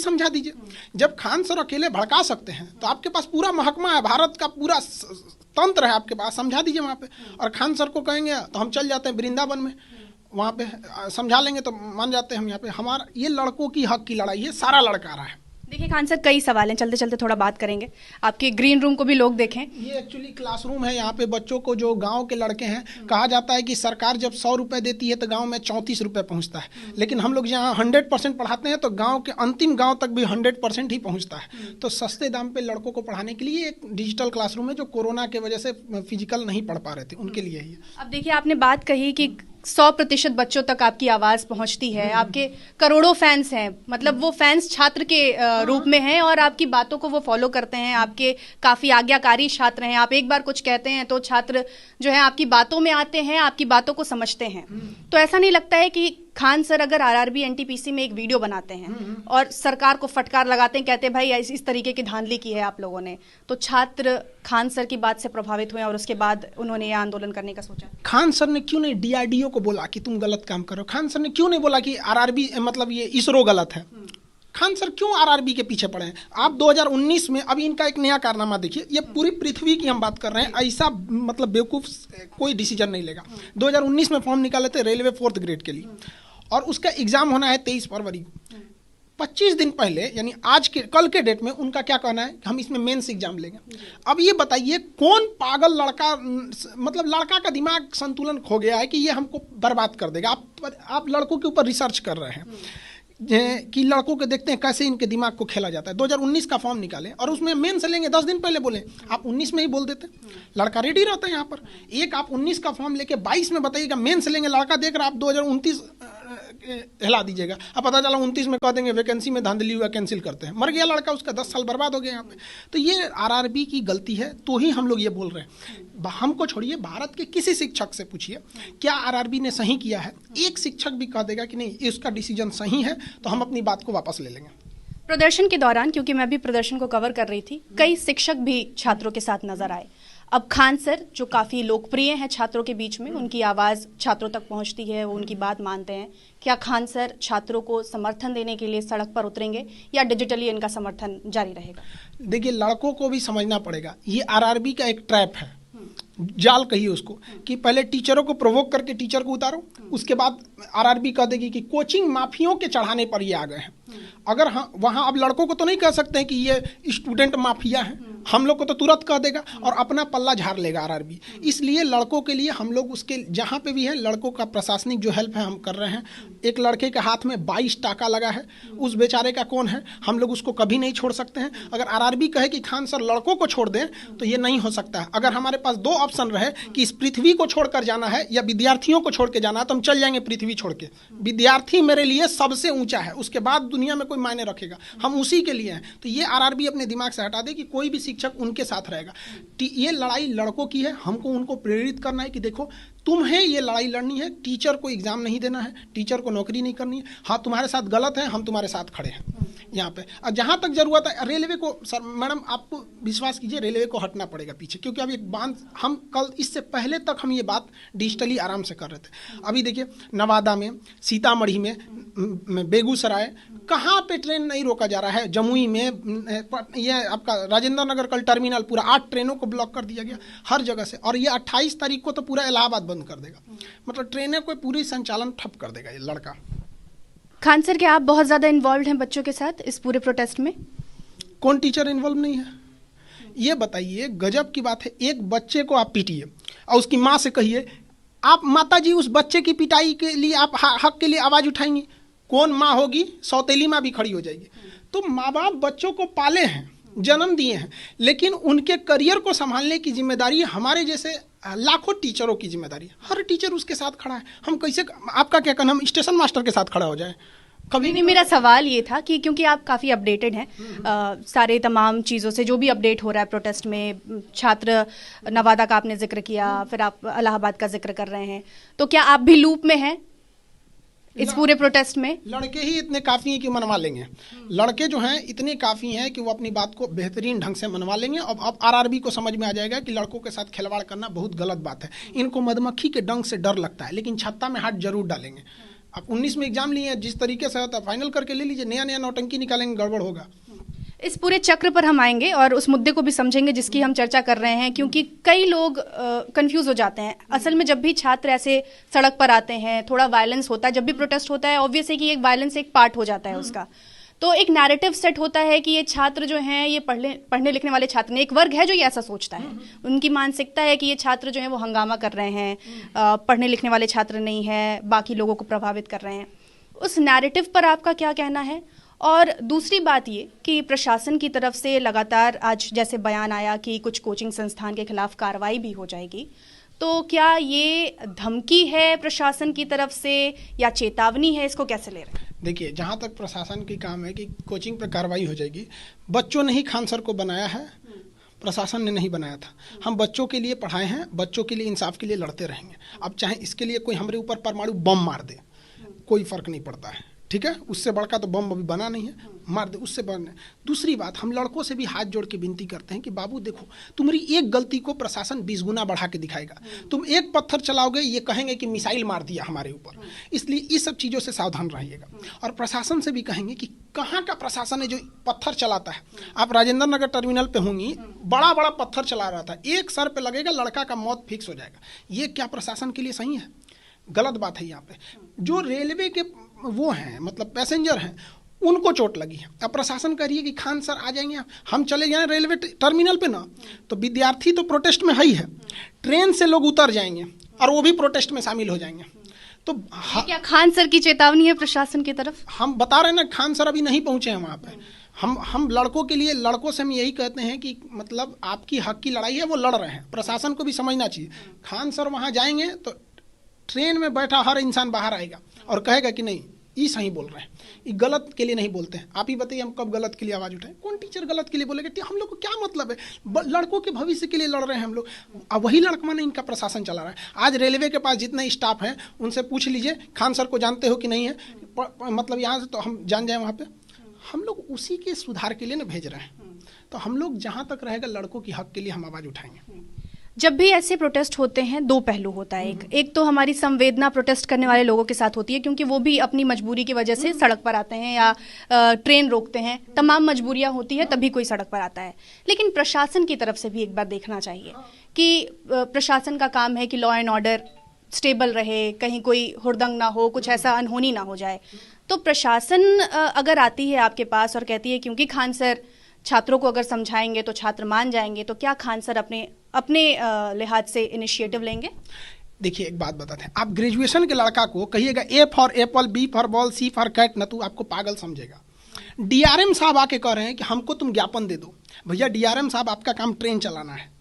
समझा दीजिए। जब खान सर अकेले भड़का सकते हैं तो आपके पास पूरा महकमा है, भारत का पूरा तंत्र है आपके पास, समझा दीजिए वहाँ पे। और खान सर को कहेंगे तो हम चल जाते हैं वृंदावन में, वहाँ पे समझा लेंगे तो मान जाते हैं हम। यहाँ पे हमारा ये लड़कों की हक की लड़ाई है, सारा लड़का रहा है। देखिए खान सर, कई सवाल हैं, चलते चलते थोड़ा बात करेंगे। आपके ग्रीन रूम को भी लोग देखें। ये एक्चुअली क्लासरूम है। यहाँ पे बच्चों को, जो गांव के लड़के हैं, कहा जाता है कि सरकार जब 100 रुपये देती है तो गांव में 34 रुपये पहुँचता है, लेकिन हम लोग यहाँ 100% पढ़ाते हैं तो गांव के अंतिम गांव तक भी 100% ही पहुँचता है। तो सस्ते दाम पे लड़कों को पढ़ाने के लिए एक डिजिटल क्लासरूम है, जो कोरोना के वजह से फिजिकल नहीं पढ़ पा रहे थे, उनके लिए ही। अब देखिए, आपने बात कही कि 100% बच्चों तक आपकी आवाज़ पहुंचती है, आपके करोड़ों फैंस हैं, मतलब वो फैंस छात्र के रूप में हैं और आपकी बातों को वो फॉलो करते हैं, आपके काफ़ी आज्ञाकारी छात्र हैं। आप एक बार कुछ कहते हैं तो छात्र जो है आपकी बातों में आते हैं, आपकी बातों को समझते हैं। तो ऐसा नहीं लगता है कि खान सर अगर आरआरबी एनटीपीसी में एक वीडियो बनाते हैं और सरकार को फटकार लगाते हैं, कहते हैं भाई इस तरीके की धांधली की है आप लोगों ने, तो छात्र खान सर की बात से प्रभावित हुए और उसके बाद उन्होंने ये आंदोलन करने का सोचा? खान सर ने क्यों नहीं डीआरडीओ को बोला कि तुम गलत काम करो? खान सर ने क्यों नहीं बोला कि आरआरबी मतलब ये इसरो गलत है? खान सर क्यों आरआरबी के पीछे पड़े हैं? आप 2019 में, अभी इनका एक नया कारनामा देखिए, ये पूरी पृथ्वी की हम बात कर रहे हैं, ऐसा मतलब बेवकूफ़ कोई डिसीजन नहीं लेगा। 2019 में फॉर्म निकाले थे रेलवे 4th ग्रेड के लिए, और उसका एग्जाम होना है 23 फरवरी को। 25 दिन पहले, यानी आज के कल के डेट में, उनका क्या कहना है कि हम इसमें मेंस एग्जाम लेंगे। अब ये बताइए कौन पागल लड़का, मतलब लड़का का दिमाग संतुलन खो गया है कि ये हमको बर्बाद कर देगा। आप लड़कों के ऊपर रिसर्च कर रहे हैं कि लड़कों के देखते हैं कैसे इनके दिमाग को खेला जाता है। 2019 का फॉर्म निकालें और उसमें मेंस लेंगे, 10 दिन पहले बोले, आप 19 में ही बोल देते, लड़का रेडी रहता है यहाँ पर। एक आप 19 का फॉर्म लेके 22 में बताइएगा मेंस लेंगे, लड़का देख रहा, आप 2029 हिला दीजिएगा। अब पता चला 29 में कह देंगे वैकेंसी में धांधली हुआ, कैंसिल करते हैं, मर गया लड़का, उसका 10 साल बर्बाद हो गया यहाँ पे। तो ये आरआरबी की गलती है, तो ही हम लोग ये बोल रहे हैं। हमको छोड़िए, भारत के किसी शिक्षक से पूछिए क्या आरआरबी ने सही किया है, एक शिक्षक भी कह देगा कि नहीं इसका डिसीजन सही है, तो हम अपनी बात को वापस ले लेंगे। प्रदर्शन के दौरान, क्योंकि मैं भी प्रदर्शन को कवर कर रही थी, कई शिक्षक भी छात्रों के साथ नजर आए। अब खान सर जो काफ़ी लोकप्रिय हैं छात्रों के बीच में, उनकी आवाज़ छात्रों तक पहुंचती है, वो उनकी बात मानते हैं। क्या खान सर छात्रों को समर्थन देने के लिए सड़क पर उतरेंगे या डिजिटली इनका समर्थन जारी रहेगा? देखिए, लड़कों को भी समझना पड़ेगा, ये आरआरबी का एक ट्रैप है, जाल कहिए उसको, कि पहले टीचरों को प्रोवोक करके टीचर को उतारो, उसके बाद आरआरबी कह देगी कि कोचिंग माफियों के चढ़ाने पर ये आ गए हैं। अगर हाँ वहाँ अब लड़कों को तो नहीं कह सकते हैं कि ये स्टूडेंट माफिया हैं, हम लोग को तो तुरंत कह देगा और अपना पल्ला झाड़ लेगा आरआरबी। इसलिए लड़कों के लिए हम लोग उसके जहाँ पे भी है, लड़कों का प्रशासनिक जो हेल्प है हम कर रहे हैं। एक लड़के के हाथ में 22 टाका लगा है, उस बेचारे का कौन है, हम लोग उसको कभी नहीं छोड़ सकते हैं। अगर आरआरबी कहे कि खान सर लड़कों को छोड़ दें तो ये नहीं हो सकता है। अगर हमारे पास 2 ऑप्शन रहे कि इस पृथ्वी को छोड़कर जाना है या विद्यार्थियों को छोड़ के जाना है, तो हम चल जाएंगे पृथ्वी छोड़ के। विद्यार्थी मेरे लिए सबसे ऊंचा है, उसके बाद दुनिया में कोई मायने रखेगा, हम उसी के लिए हैं। तो ये आरआरबी अपने दिमाग से हटा दे कि कोई भी शिक्षक उनके साथ रहेगा। ये लड़ाई लड़कों की है, हमको उनको प्रेरित करना है कि देखो तुम्हें ये लड़ाई लड़नी है, टीचर को एग्जाम नहीं देना है, टीचर को नौकरी नहीं करनी है। हाँ तुम्हारे साथ गलत है, हम तुम्हारे साथ खड़े हैं यहाँ पे। और जहाँ तक जरूरत है रेलवे को, सर मैडम आपको विश्वास कीजिए रेलवे को हटना पड़ेगा पीछे, क्योंकि अब एक बांध, हम कल इससे पहले तक हम ये बात डिजिटली आराम से कर रहे थे। अभी देखिए नवादा में, सीतामढ़ी में, बेगूसराय, कहाँ पे ट्रेन नहीं रोका जा रहा है, जमुई में, ये आपका राजेंद्र नगर कल टर्मिनल पूरा 8 ट्रेनों को ब्लॉक कर दिया गया हर जगह से। और ये 28 तारीख को तो पूरा इलाहाबाद बंद कर देगा, मतलब ट्रेनें को पूरी संचालन ठप कर देगा ये लड़का। खान सर, क्या आप बहुत ज़्यादा इन्वॉल्व हैं बच्चों के साथ इस पूरे प्रोटेस्ट में? कौन टीचर इन्वॉल्व नहीं है? ये बताइए, गजब की बात है। एक बच्चे को आप पीटिए और उसकी माँ से कहिए, आप माता जी उस बच्चे की पिटाई के लिए आप हक के लिए आवाज़ उठाएंगी, कौन माँ होगी? सौतेली माँ भी खड़ी हो जाएगी। तो माँ बाप बच्चों को पाले हैं, जन्म दिए हैं, लेकिन उनके करियर को संभालने की जिम्मेदारी हमारे जैसे लाखों टीचरों की जिम्मेदारी है। हर टीचर उसके साथ खड़ा है। हम कैसे, आपका क्या कहना, हम स्टेशन मास्टर के साथ खड़ा हो जाए? कभी नहीं। मेरा सवाल ये था कि क्योंकि आप काफ़ी अपडेटेड हैं सारे तमाम चीज़ों से, जो भी अपडेट हो रहा है प्रोटेस्ट में, छात्र नवादा का आपने जिक्र किया, फिर आप इलाहाबाद का जिक्र कर रहे हैं, तो क्या आप भी लूप में हैं इस पूरे प्रोटेस्ट में? लड़के ही इतने काफ़ी हैं कि मनवा लेंगे। लड़के जो हैं इतने काफ़ी हैं कि वो अपनी बात को बेहतरीन ढंग से मनवा लेंगे। अब आरआरबी को समझ में आ जाएगा कि लड़कों के साथ खिलवाड़ करना बहुत गलत बात है। इनको मधुमक्खी के डंक से डर लगता है, लेकिन छत्ता में हाथ जरूर डालेंगे। आप 19 में एग्जाम लिए हैं, जिस तरीके से होता है फाइनल करके ले लीजिए, नया नया नौटंकी निकालेंगे गड़बड़ होगा। इस पूरे चक्र पर हम आएंगे और उस मुद्दे को भी समझेंगे जिसकी हम चर्चा कर रहे हैं, क्योंकि कई लोग कंफ्यूज हो जाते हैं। असल में जब भी छात्र ऐसे सड़क पर आते हैं, थोड़ा वायलेंस होता है, जब भी प्रोटेस्ट होता है, ऑब्वियस है कि एक वायलेंस एक पार्ट हो जाता है उसका, तो एक नैरेटिव सेट होता है कि ये छात्र जो हैं ये पढ़ने लिखने वाले छात्र नहीं, एक वर्ग है जो ये ऐसा सोचता है, उनकी मानसिकता है कि ये छात्र जो हैं वो हंगामा कर रहे हैं, पढ़ने लिखने वाले छात्र नहीं है, बाकी लोगों को प्रभावित कर रहे हैं। उस नैरेटिव पर आपका क्या कहना है? और दूसरी बात ये कि प्रशासन की तरफ से लगातार आज जैसे बयान आया कि कुछ कोचिंग संस्थान के खिलाफ कार्रवाई भी हो जाएगी, तो क्या ये धमकी है प्रशासन की तरफ से या चेतावनी है? इसको कैसे ले रहे हैं? देखिए, जहाँ तक प्रशासन की काम है कि कोचिंग पर कार्रवाई हो जाएगी, बच्चों ने ही खान सर को बनाया है, प्रशासन ने नहीं बनाया था। हम बच्चों के लिए पढ़ाए हैं, बच्चों के लिए इंसाफ के लिए लड़ते रहेंगे। अब चाहे इसके लिए कोई हमारे ऊपर परमाणु बम मार दे, कोई फर्क नहीं पड़ता है, ठीक है, उससे बड़का तो बम अभी बना नहीं है, मार दे, उससे बने। दूसरी बात, हम लड़कों से भी हाथ जोड़ के विनती करते हैं कि बाबू देखो, तुम्हारी एक गलती को प्रशासन 20 गुना बढ़ा के दिखाएगा। तुम एक पत्थर चलाओगे, ये कहेंगे कि मिसाइल मार दिया हमारे ऊपर, इसलिए इस सब चीज़ों से सावधान रहिएगा। और प्रशासन से भी कहेंगे कि कहाँ का प्रशासन है जो पत्थर चलाता है। आप राजेंद्र नगर टर्मिनल पे होंगी, बड़ा बड़ा पत्थर चला रहा था, एक सर पे लगेगा, लड़का का मौत फिक्स हो जाएगा। ये क्या प्रशासन के लिए सही है? गलत बात है। यहाँ पे जो रेलवे के वो हैं, मतलब पैसेंजर हैं, उनको चोट लगी है। अब प्रशासन कह रही है कि खान सर आ जाएंगे, हम चले जाएं रेलवे टर्मिनल पे ना, तो विद्यार्थी तो प्रोटेस्ट में ही है, ट्रेन से लोग उतर जाएंगे और वो भी प्रोटेस्ट में शामिल हो जाएंगे। तो क्या खान सर की चेतावनी है प्रशासन की तरफ? हम बता रहे हैं ना, खान सर अभी नहीं पहुंचे हैं वहाँ पे। हम लड़कों के लिए, लड़कों से हम यही कहते हैं कि मतलब आपकी हक की लड़ाई है, वो लड़ रहे हैं, प्रशासन को भी समझना चाहिए। खान सर वहाँ जाएंगे तो ट्रेन में बैठा हर इंसान बाहर आएगा और कहेगा कि नहीं, ये सही बोल रहे हैं, ये गलत के लिए नहीं बोलते हैं। आप ही बताइए, हम कब गलत के लिए आवाज़ उठाएं? कौन टीचर गलत के लिए बोलेगा? हम लोग को क्या मतलब है? लड़कों के भविष्य के लिए लड़ रहे हैं हम लोग। अब वही लड़कवा ने इनका प्रशासन चला रहा है। आज रेलवे के पास जितने स्टाफ हैं उनसे पूछ लीजिए, खान सर को जानते हो कि नहीं है, मतलब यहाँ से तो हम जान जाए वहाँ पर। हम लोग उसी के सुधार के लिए ना भेज रहे हैं। तो हम लोग जहाँ तक रहेगा लड़कों की हक के लिए हम आवाज़ उठाएंगे। जब भी ऐसे प्रोटेस्ट होते हैं, दो पहलू होता है। एक तो हमारी संवेदना प्रोटेस्ट करने वाले लोगों के साथ होती है, क्योंकि वो भी अपनी मजबूरी की वजह से सड़क पर आते हैं या ट्रेन रोकते हैं, तमाम मजबूरियां होती है तभी कोई सड़क पर आता है। लेकिन प्रशासन की तरफ से भी एक बार देखना चाहिए कि प्रशासन का काम है कि लॉ एंड ऑर्डर स्टेबल रहे, कहीं कोई हुड़दंग ना हो, कुछ ऐसा अनहोनी ना हो जाए। तो प्रशासन अगर आती है आपके पास और कहती है क्योंकि खान सर छात्रों को अगर समझाएंगे तो छात्र मान जाएंगे, तो क्या खान सर अपने लिहाज से इनिशिएटिव लेंगे? देखिए, एक बात बताते हैं, आप ग्रेजुएशन के लड़का को कहिएगा A for apple, B for ball, C for cat, न तो आपको पागल समझेगा। डीआरएम साहब आके कह रहे हैं कि हमको तुम ज्ञापन दे दो। भैया, डीआरएम साहब आपका काम ट्रेन चलाना है।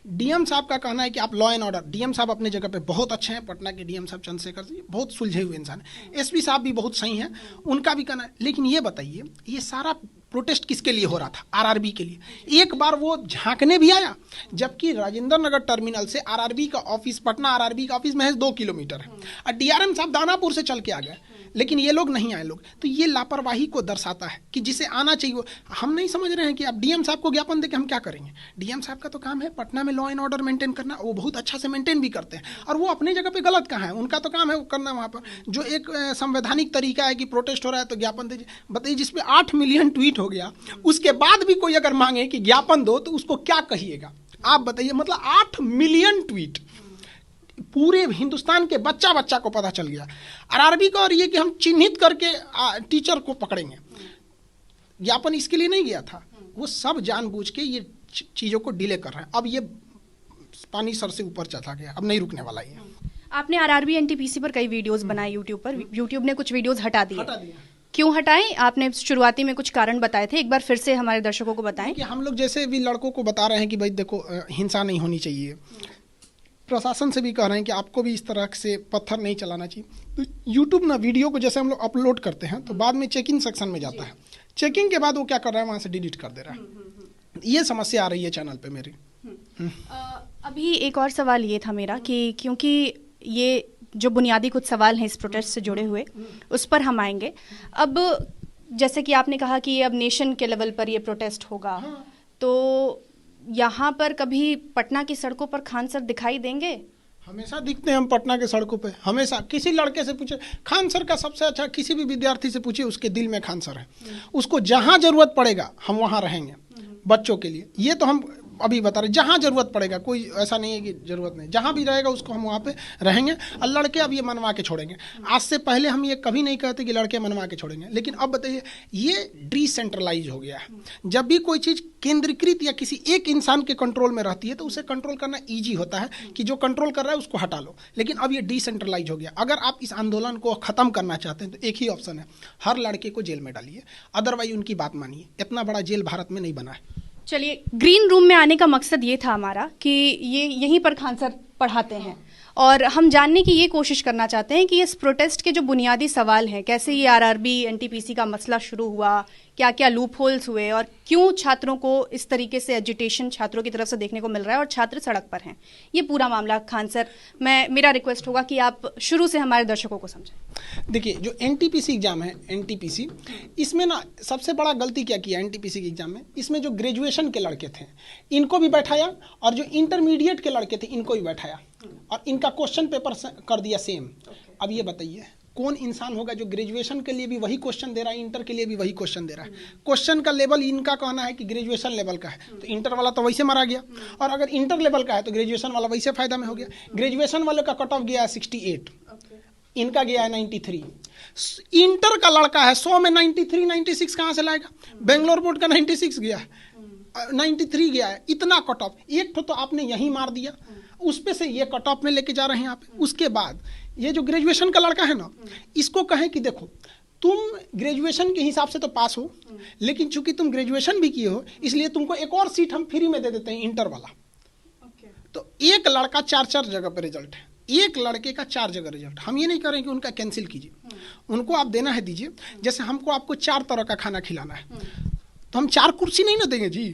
डीएम साहब का कहना है कि आप लॉ एंड ऑर्डर। डीएम साहब अपने जगह पे बहुत अच्छे हैं, पटना के डीएम साहब चंद्रशेखर जी बहुत सुलझे हुए इंसान हैं। एसपी साहब भी बहुत सही हैं, उनका भी कहना है। लेकिन ये बताइए, ये सारा प्रोटेस्ट किसके लिए हो रहा था? आरआरबी के लिए। एक बार वो झांकने भी आया, जबकि राजेंद्र नगर टर्मिनल से आरआरबी का ऑफिस, पटना आरआरबी का ऑफिस महज 2 किलोमीटर है, और डीआरएम साहब दानापुर से चल के आ गए, लेकिन ये लोग नहीं आए लोग। तो ये लापरवाही को दर्शाता है कि जिसे आना चाहिए। हम नहीं समझ रहे हैं कि अब डीएम साहब को ज्ञापन देके हम क्या करेंगे? डीएम साहब का तो काम है पटना में लॉ एंड ऑर्डर मेंटेन करना, वो बहुत अच्छा से मेंटेन भी करते हैं, और वो अपनी जगह पे गलत कहाँ है? उनका तो काम है वो करना वहाँ पर। जो एक संवैधानिक तरीका है कि प्रोटेस्ट हो रहा है तो ज्ञापन दीजिए। बताइए, जिसपे 8 मिलियन ट्वीट हो गया, उसके बाद भी कोई अगर मांगे कि ज्ञापन दो, तो उसको क्या कहिएगा? आप बताइए, मतलब 8 मिलियन ट्वीट, पूरे हिंदुस्तान के बच्चा बच्चा को पता चल गया। आरआरबी का और ये कि हम चिन्हित करके टीचर को पकड़ेंगे, ज्ञापन इसके लिए नहीं गया था। वो सब जानबूझ के ये चीज़ों को डिले कर रहे हैं। अब ये पानी सर से ऊपर चला गया, अब नहीं रुकने वाला ये। आपने आरआरबी एनटीपीसी पर कई वीडियोस बनाए यूट्यूब पर, यूट्यूब ने कुछ वीडियोस हटा दिए। क्यों हटाएं? आपने शुरुआती में कुछ कारण बताए थे, एक बार फिर से हमारे दर्शकों को बताएं। कि हम लोग जैसे भी लड़कों को बता रहे हैं कि भाई देखो, हिंसा नहीं होनी चाहिए, प्रशासन से भी कह रहे हैं कि आपको भी इस तरह से पत्थर नहीं चलाना चाहिए। तो यूट्यूब ना वीडियो को जैसे हम लोग अपलोड करते हैं तो बाद में चेकिंग सेक्शन में जाता है, चेकिंग के बाद वो क्या कर रहा है, वहाँ से डिलीट कर दे रहा है। ये समस्या आ रही है चैनल पे मेरी। अभी एक और सवाल ये था मेरा कि क्योंकि ये जो बुनियादी कुछ सवाल हैं इस प्रोटेस्ट से जुड़े हुए, उस पर हम आएंगे। अब जैसे कि आपने कहा कि अब नेशन के लेवल पर ये प्रोटेस्ट होगा, तो यहाँ पर कभी पटना की सड़कों पर खान सर दिखाई देंगे? हमेशा दिखते हैं हम पटना के सड़कों पे, हमेशा किसी लड़के से पूछे खान सर का सबसे अच्छा, किसी भी विद्यार्थी से पूछिए उसके दिल में खान सर है। उसको जहाँ जरूरत पड़ेगा हम वहाँ रहेंगे बच्चों के लिए। ये तो हम अभी बता रहे, जहाँ जरूरत पड़ेगा, कोई ऐसा नहीं है कि जरूरत नहीं, जहाँ भी रहेगा उसको हम वहाँ पे रहेंगे। और लड़के अब ये मनवा के छोड़ेंगे। आज से पहले हम ये कभी नहीं कहते कि लड़के मनवा के छोड़ेंगे, लेकिन अब बताइए ये डिसेंट्रलाइज हो गया है। जब भी कोई चीज़ केंद्रीकृत या किसी एक इंसान के कंट्रोल में रहती है तो उसे कंट्रोल करना ईजी होता है कि जो कंट्रोल कर रहा है उसको हटा लो। लेकिन अब ये डिसेंट्रलाइज हो गया। अगर आप इस आंदोलन को ख़त्म करना चाहते हैं तो एक ही ऑप्शन है, हर लड़के को जेल में डालिए, अदरवाइज उनकी बात मानिए। इतना बड़ा जेल भारत में नहीं बना है। चलिए, ग्रीन रूम में आने का मकसद ये था हमारा कि ये यहीं पर खान सर पढ़ाते हैं और हम जानने की ये कोशिश करना चाहते हैं कि इस प्रोटेस्ट के जो बुनियादी सवाल हैं, कैसे ये आरआरबी एनटीपीसी का मसला शुरू हुआ, क्या क्या लूप होल्स हुए और क्यों छात्रों को इस तरीके से एजिटेशन छात्रों की तरफ से देखने को मिल रहा है और छात्र सड़क पर हैं। ये पूरा मामला खान सर, मेरा रिक्वेस्ट होगा कि आप शुरू से हमारे दर्शकों को समझें। देखिए, जो एनटीपीसी एग्जाम है, एनटीपीसी, इसमें ना सबसे बड़ा गलती क्या किया एनटीपीसी के एग्जाम में, इसमें जो ग्रेजुएशन के लड़के थे इनको भी बैठाया और जो इंटरमीडिएट के लड़के थे इनको भी बैठाया और इनका क्वेश्चन पेपर कर दिया सेम। अब ये बताइए कौन इंसान होगा जो ग्रेजुएशन के लिए भी वही क्वेश्चन दे रहा है, इंटर के लिए भी वही क्वेश्चन दे रहा है। क्वेश्चन का लेवल इनका कहना है कि ग्रेजुएशन लेवल का है, तो इंटर वाला तो वैसे मारा गया, और अगर इंटर लेवल का है तो ग्रेजुएशन वाला वैसे फायदा में हो गया। ग्रेजुएशन वाले का कट ऑफ गया है 68, इनका गया है 93। इंटर का लड़का है 100 में 93, 96 कहाँ से लाएगा? बेंगलोर बोर्ड का 96 गया है, 93 गया है, इतना कट ऑफ। एक तो आपने यहीं मार दिया, उस पे से ये कट ऑफ में लेके जा रहे हैं यहाँ पे। उसके बाद ये जो ग्रेजुएशन का लड़का है ना, इसको कहें कि देखो तुम ग्रेजुएशन के हिसाब से तो पास हो, लेकिन चूंकि तुम ग्रेजुएशन भी किए हो इसलिए तुमको एक और सीट हम फ्री में दे देते हैं, इंटर वाला। तो एक लड़का 4 जगह पे रिजल्ट है, एक लड़के का 4 जगह रिजल्ट। हम ये नहीं करें कि उनका कैंसिल कीजिए, उनको आप देना है दीजिए। जैसे हमको आपको 4 तरह का खाना खिलाना है तो हम 4 कुर्सी नहीं ना देंगे जी,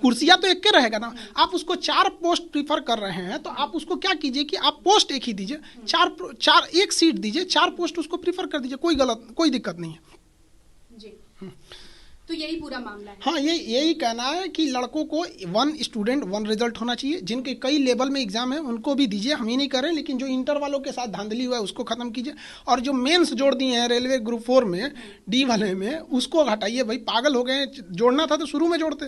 कुर्सियाँ तो एक के रहेगा ना। आप उसको 4 पोस्ट प्रीफर कर रहे हैं तो आप उसको क्या कीजिए कि आप पोस्ट एक ही दीजिए, 4 एक सीट दीजिए, 4 पोस्ट उसको प्रीफर कर दीजिए, कोई दिक्कत नहीं है जी। तो यही पूरा मामला है। हाँ, यही कहना है कि लड़कों को 1 स्टूडेंट 1 रिजल्ट होना चाहिए। जिनके कई लेवल में एग्जाम है उनको भी दीजिए, हम ये नहीं करें, लेकिन जो इंटर वालों के साथ धांधली हुआ है उसको खत्म कीजिए। और जो मेंस जोड़ दिए हैं रेलवे ग्रुप 4 में, डी वाले में, उसको हटाइए। भाई पागल हो गए, जोड़ना था तो शुरू में जोड़ते।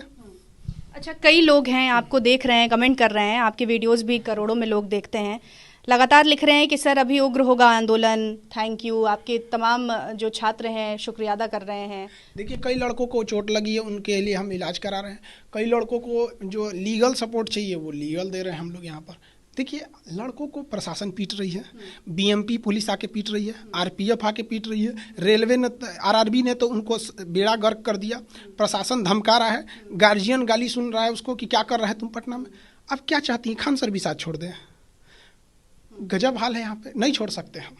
अच्छा, कई लोग हैं आपको देख रहे हैं, कमेंट कर रहे हैं, आपके वीडियोस भी करोड़ों में लोग देखते हैं, लगातार लिख रहे हैं कि सर अभी उग्र होगा आंदोलन, थैंक यू, आपके तमाम जो छात्र हैं शुक्रिया अदा कर रहे हैं। देखिए, कई लड़कों को चोट लगी है, उनके लिए हम इलाज करा रहे हैं। कई लड़कों को जो लीगल सपोर्ट चाहिए वो लीगल दे रहे हैं हम लोग यहाँ पर। देखिए, लड़कों को प्रशासन पीट रही है, बीएमपी पुलिस आके पीट रही है, आरपीएफ आके पीट रही है, रेलवे ने, आरआरबी ने तो उनको बेड़ा गर्क कर दिया, प्रशासन धमका रहा है, गार्जियन गाली सुन रहा है उसको कि क्या कर रहा है तुम पटना में। अब क्या चाहती हैं, खान सर भी साथ छोड़ दें? गजब हाल है यहाँ पे, नहीं छोड़ सकते हम।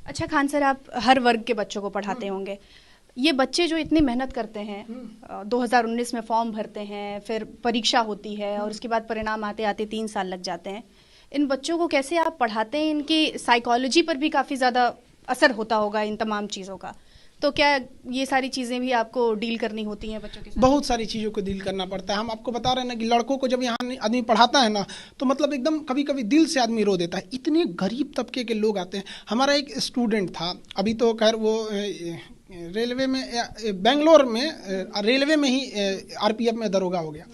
अच्छा खान सर, आप हर वर्ग के बच्चों को पढ़ाते होंगे, ये बच्चे जो इतनी मेहनत करते हैं, 2019 में फॉर्म भरते हैं, फिर परीक्षा होती है और उसके बाद परिणाम आते आते 3 साल लग जाते हैं, इन बच्चों को कैसे आप पढ़ाते हैं? इनकी साइकोलॉजी पर भी काफ़ी ज़्यादा असर होता होगा इन तमाम चीज़ों का, तो क्या ये सारी चीज़ें भी आपको डील करनी होती हैं बच्चों के साथ? बहुत सारी चीज़ों को डील करना पड़ता है। हम आपको बता रहे हैं ना कि लड़कों को जब यहाँ आदमी पढ़ाता है ना तो मतलब एकदम कभी कभी दिल से आदमी रो देता है। इतने गरीब तबके के लोग आते हैं। हमारा एक स्टूडेंट था, अभी तो खैर वो रेलवे में, बेंगलोर में रेलवे में ही आरपीएफ में दरोगा हो गया।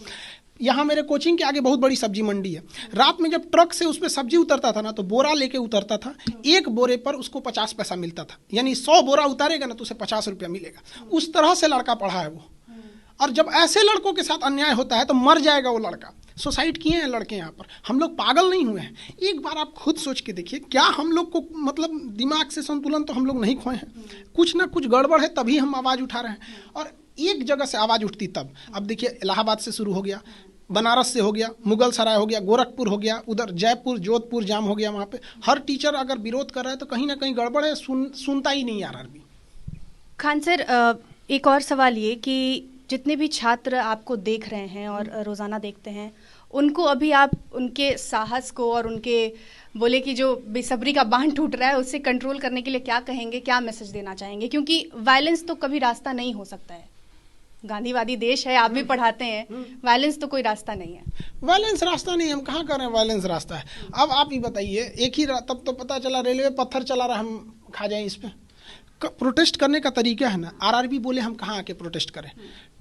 यहाँ मेरे कोचिंग के आगे बहुत बड़ी सब्जी मंडी है। रात में जब ट्रक से उस पर सब्जी उतरता था ना तो बोरा लेके उतरता था, 1 बोरे पर उसको 50 पैसा मिलता था, यानी 100 बोरा उतारेगा ना तो उसे 50 रुपया मिलेगा। उस तरह से लड़का पढ़ा है वो। और जब ऐसे लड़कों के साथ अन्याय होता है तो मर जाएगा वो लड़का। सुसाइड किए हैं लड़के यहाँ पर। हम लोग पागल नहीं हुए हैं। एक बार आप खुद सोच के देखिए, क्या हम लोग को मतलब दिमाग से संतुलन तो हम लोग नहीं खोए हैं, कुछ ना कुछ गड़बड़ है तभी हम आवाज़ उठा रहे हैं। और एक जगह से आवाज़ उठती तब, अब देखिए इलाहाबाद से शुरू हो गया, बनारस से हो गया, मुगल सराय हो गया, गोरखपुर हो गया, उधर जयपुर जोधपुर जाम हो गया। वहाँ पे हर टीचर अगर विरोध कर रहा है तो कहीं ना कहीं गड़बड़ है, सुनता ही नहीं आरआरबी। खान सर, एक और सवाल ये कि जितने भी छात्र आपको देख रहे हैं और रोज़ाना देखते हैं, उनको अभी आप उनके साहस को और उनके बोले कि जो बेसब्री का बांध टूट रहा है उससे कंट्रोल करने के लिए क्या कहेंगे, क्या मैसेज देना चाहेंगे? क्योंकि वायलेंस तो कभी रास्ता नहीं हो सकता है। गांधीवादी देश है, आप भी पढ़ाते हैं, वायलेंस तो कोई रास्ता नहीं है। वायलेंस रास्ता नहीं, हम कहाँ कर रहे हैं वायलेंस रास्ता है। अब आप ही बताइए, एक ही तब तो पता चला रेलवे पत्थर चला रहा, हम खा जाएं इस पे। प्रोटेस्ट करने का तरीका है ना, आरआरबी बोले हम कहाँ आके प्रोटेस्ट करें,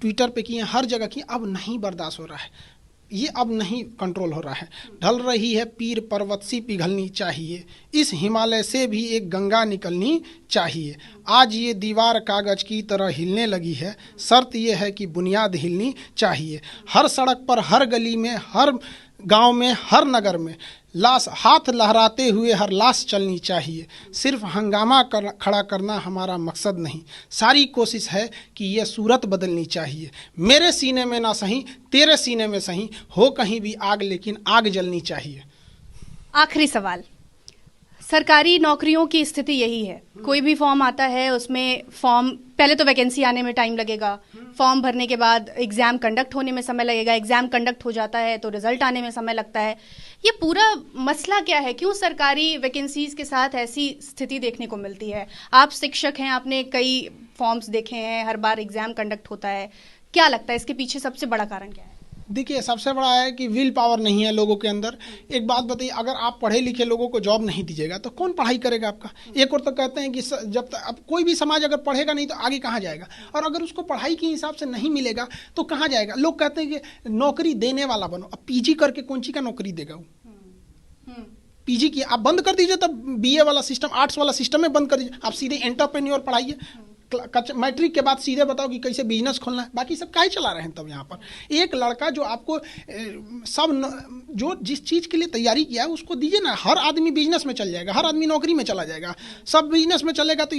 ट्विटर पे किए, हर जगह किए, अब नहीं बर्दाश्त हो रहा है ये, अब नहीं कंट्रोल हो रहा है। ढल रही है पीर पर्वत सी पिघलनी चाहिए, इस हिमालय से भी एक गंगा निकलनी चाहिए। आज ये दीवार कागज की तरह हिलने लगी है, शर्त ये है कि बुनियाद हिलनी चाहिए। हर सड़क पर, हर गली में, हर गांव में, हर नगर में लाश हाथ लहराते हुए हर लाश चलनी चाहिए। सिर्फ हंगामा खड़ा करना हमारा मकसद नहीं, सारी कोशिश है कि ये सूरत बदलनी चाहिए। मेरे सीने में ना सही, तेरे सीने में सही, हो कहीं भी आग, लेकिन आग जलनी चाहिए। आखिरी सवाल, सरकारी नौकरियों की स्थिति यही है, कोई भी फॉर्म आता है उसमें फॉर्म, पहले तो वैकेंसी आने में टाइम लगेगा, फॉर्म भरने के बाद एग्ज़ाम कंडक्ट होने में समय लगेगा, एग्ज़ाम कंडक्ट हो जाता है तो रिजल्ट आने में समय लगता है। ये पूरा मसला क्या है, क्यों सरकारी वैकेंसीज के साथ ऐसी स्थिति देखने को मिलती है? आप शिक्षक हैं, आपने कई फॉर्म्स देखे हैं, हर बार एग्ज़ाम कंडक्ट होता है, क्या लगता है इसके पीछे सबसे बड़ा कारण क्या है? देखिए, सबसे बड़ा है कि विल पावर नहीं है लोगों के अंदर। एक बात बताइए, अगर आप पढ़े लिखे लोगों को जॉब नहीं दीजिएगा तो कौन पढ़ाई करेगा आपका? एक और तो कहते हैं कि जब तक अब कोई भी समाज अगर पढ़ेगा नहीं तो आगे कहाँ जाएगा, और अगर उसको पढ़ाई के हिसाब से नहीं मिलेगा तो कहाँ जाएगा? लोग कहते हैं कि नौकरी देने वाला बनो, अब पीजी करके कौन सी का नौकरी देगा वो? पीजी की आप बंद कर दीजिए, तब बीए वाला सिस्टम, आर्ट्स वाला सिस्टम में बंद कर दीजिए, आप सीधे एंटरप्रेन्योर पढ़ाइए। मैट्रिक के बाद सीधे बताओ कि कैसे बिजनेस खोलना है, बाकी सब काहे चला रहे हैं तब यहाँ पर। एक लड़का जो आपको जो जिस चीज़ के लिए तैयारी किया है उसको दीजिए ना। हर आदमी बिजनेस में चल जाएगा, हर आदमी नौकरी में चला जाएगा, सब बिजनेस में चलेगा तो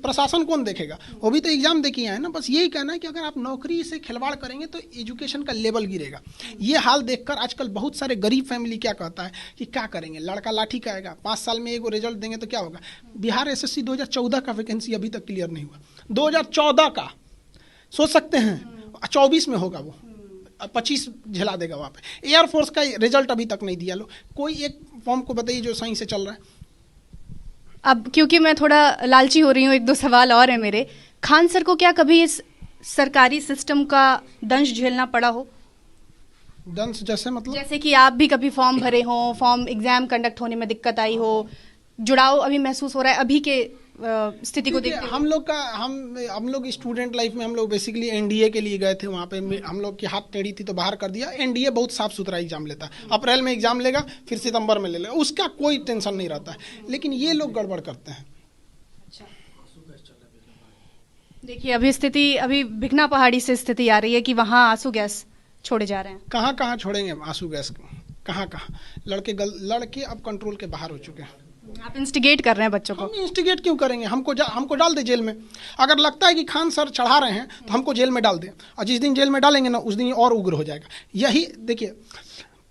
प्रशासन कौन देखेगा? वो भी तो एग्जाम दे के आए ना। बस यही कहना है कि अगर आप नौकरी से खिलवाड़ करेंगे तो एजुकेशन का लेवल गिरेगा। ये हाल देखकर आजकल बहुत सारे गरीब फैमिली क्या कहता है कि क्या करेंगे, लड़का लाठी खाएगा, 5 साल में एगो रिजल्ट देंगे तो क्या होगा। बिहार एसएससी 2014 का वैकेंसी अभी तक क्लियर नहीं हुआ, 2014 का सोच सकते हैं, 24 में होगा वो, 25 झेला देगा वहाँ पे। एयरफोर्स का रिजल्ट अभी तक नहीं दिया। लो कोई एक फॉर्म को बताइए जो सही से चल रहा है। अब क्योंकि मैं थोड़ा लालची हो रही हूँ, 1-2 सवाल और है मेरे। खान सर को क्या कभी इस सरकारी सिस्टम का दंश झेलना पड़ा हो? दंश जैसे मतलब? जैसे कि आप भी कभी फॉर्म भरे हो, फॉर्म एग्जाम कंडक्ट होने में दिक्कत आई हो, जुड़ाव अभी महसूस हो रहा है अभी के स्थिति को देखते? हम लोग स्टूडेंट लाइफ में हम लोग बेसिकली एनडीए के लिए गए थे, वहाँ पे हम लोग की हाथ टेढ़ी थी तो बाहर कर दिया। एनडीए बहुत साफ सुथरा एग्जाम लेता है, अप्रैल में एग्जाम लेगा फिर सितंबर में ले लेगा, उसका कोई टेंशन नहीं रहता है। लेकिन ये लोग गड़बड़ करते हैं। देखिए अभी स्थिति, अभी भिखना पहाड़ी से स्थिति आ रही है कि वहाँ आंसू गैस छोड़े जा रहे हैं। कहाँ कहाँ छोड़ेंगे आंसू गैस, कहाँ कहाँ? लड़के अब कंट्रोल के बाहर हो चुके हैं। आप इंस्टिगेट कर रहे हैं बच्चों को? हम इंस्टिगेट क्यों करेंगे? हमको डाल दे जेल में। अगर लगता है कि खान सर चढ़ा रहे हैं तो हमको जेल में डाल दें, और जिस दिन जेल में डालेंगे ना उस दिन और उग्र हो जाएगा। यही देखिए,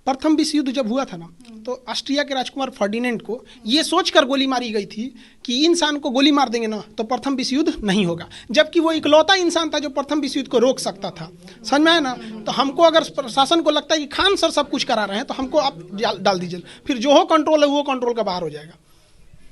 प्रथम विश्व युद्ध जब हुआ था ना तो ऑस्ट्रिया के राजकुमार फर्डिनेंड को ये सोचकर गोली मारी गई थी कि इंसान को गोली मार देंगे ना तो प्रथम विश्व युद्ध नहीं होगा, जबकि वो इकलौता इंसान था जो प्रथम विश्व युद्ध को रोक सकता था। समझ में आया ना? तो हमको अगर प्रशासन को लगता है कि खान सर सब कुछ करा रहे हैं तो हमको आप डाल दीजिए, फिर जो हो कंट्रोल है वो कंट्रोल का बाहर हो जाएगा।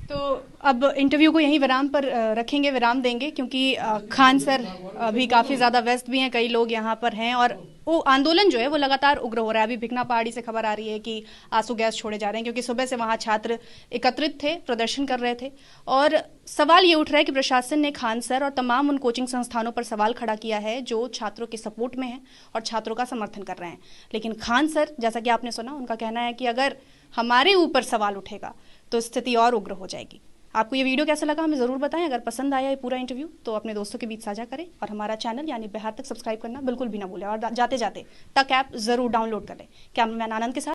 तो अब इंटरव्यू को यहीं विराम पर रखेंगे, विराम देंगे, क्योंकि खान सर अभी काफ़ी ज़्यादा व्यस्त भी हैं, कई लोग यहाँ पर हैं और वो आंदोलन जो है वो लगातार उग्र हो रहा है। अभी भिखना पहाड़ी से खबर आ रही है कि आंसू गैस छोड़े जा रहे हैं, क्योंकि सुबह से वहाँ छात्र एकत्रित थे, प्रदर्शन कर रहे थे। और सवाल ये उठ रहा है कि प्रशासन ने खान सर और तमाम उन कोचिंग संस्थानों पर सवाल खड़ा किया है जो छात्रों के सपोर्ट में हैं और छात्रों का समर्थन कर रहे हैं। लेकिन खान सर, जैसा कि आपने सुना, उनका कहना है कि अगर हमारे ऊपर सवाल उठेगा तो स्थिति और उग्र हो जाएगी। आपको ये वीडियो कैसा लगा हमें ज़रूर बताएं। अगर पसंद आया ये पूरा इंटरव्यू तो अपने दोस्तों के बीच साझा करें और हमारा चैनल यानी बिहार तक सब्सक्राइब करना बिल्कुल भी ना भूलें। और जाते जाते तक ऐप ज़रूर डाउनलोड करें। कैमरामैन आनंद के साथ